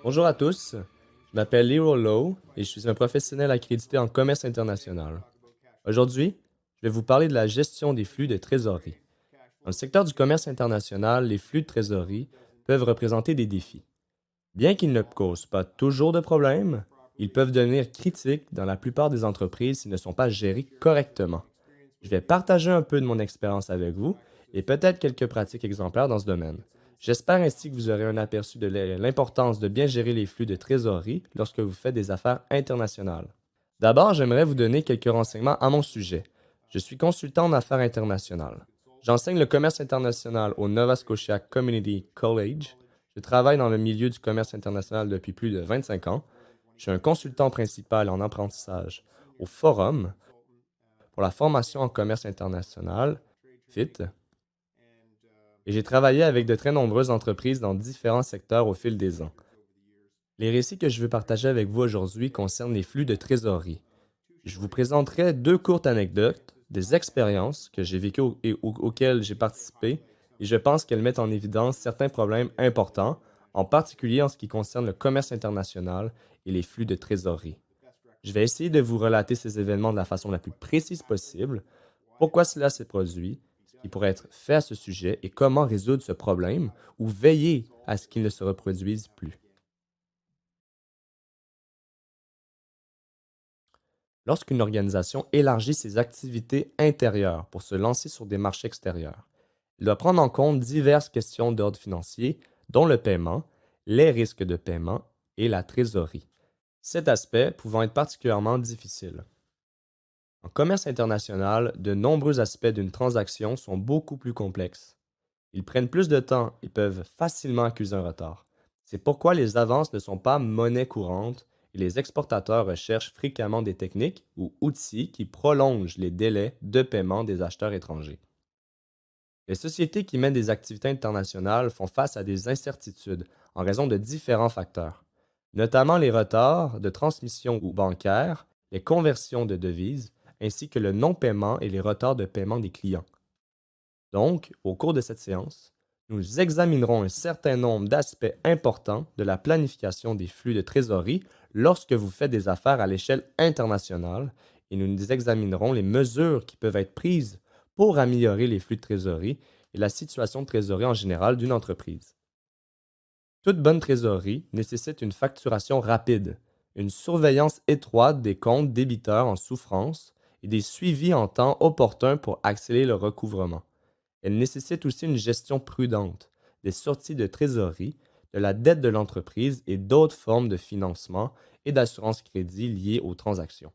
Bonjour à tous, je m'appelle Leo Lowe et je suis un professionnel accrédité en commerce international. Aujourd'hui, je vais vous parler de la gestion des flux de trésorerie. Dans le secteur du commerce international, les flux de trésorerie peuvent représenter des défis. Bien qu'ils ne causent pas toujours de problèmes, ils peuvent devenir critiques dans la plupart des entreprises s'ils ne sont pas gérés correctement. Je vais partager un peu de mon expérience avec vous et peut-être quelques pratiques exemplaires dans ce domaine. J'espère ainsi que vous aurez un aperçu de l'importance de bien gérer les flux de trésorerie lorsque vous faites des affaires internationales. D'abord, j'aimerais vous donner quelques renseignements à mon sujet. Je suis consultant en affaires internationales. J'enseigne le commerce international au Nova Scotia Community College. Je travaille dans le milieu du commerce international depuis plus de 25 ans. Je suis un consultant principal en apprentissage au Forum pour la formation en commerce international, FIT, et j'ai travaillé avec de très nombreuses entreprises dans différents secteurs au fil des ans. Les récits que je veux partager avec vous aujourd'hui concernent les flux de trésorerie. Je vous présenterai deux courtes anecdotes, des expériences que j'ai vécues et auxquelles j'ai participé, et je pense qu'elles mettent en évidence certains problèmes importants, en particulier en ce qui concerne le commerce international et les flux de trésorerie. Je vais essayer de vous relater ces événements de la façon la plus précise possible, pourquoi cela s'est produit, ce qui pourrait être fait à ce sujet et comment résoudre ce problème ou veiller à ce qu'il ne se reproduise plus. Lorsqu'une organisation élargit ses activités intérieures pour se lancer sur des marchés extérieurs, elle doit prendre en compte diverses questions d'ordre financier, dont le paiement, les risques de paiement et la trésorerie. Cet aspect pouvant être particulièrement difficile. En commerce international, de nombreux aspects d'une transaction sont beaucoup plus complexes. Ils prennent plus de temps et peuvent facilement accuser un retard. C'est pourquoi les avances ne sont pas monnaie courante et les exportateurs recherchent fréquemment des techniques ou outils qui prolongent les délais de paiement des acheteurs étrangers. Les sociétés qui mènent des activités internationales font face à des incertitudes en raison de différents facteurs, notamment les retards de transmission ou bancaires, les conversions de devises, ainsi que le non-paiement et les retards de paiement des clients. Donc, au cours de cette séance, nous examinerons un certain nombre d'aspects importants de la planification des flux de trésorerie lorsque vous faites des affaires à l'échelle internationale et nous examinerons les mesures qui peuvent être prises pour améliorer les flux de trésorerie et la situation de trésorerie en général d'une entreprise. Toute bonne trésorerie nécessite une facturation rapide, une surveillance étroite des comptes débiteurs en souffrance et des suivis en temps opportun pour accélérer le recouvrement. Elle nécessite aussi une gestion prudente des sorties de trésorerie, de la dette de l'entreprise et d'autres formes de financement et d'assurance crédit liées aux transactions.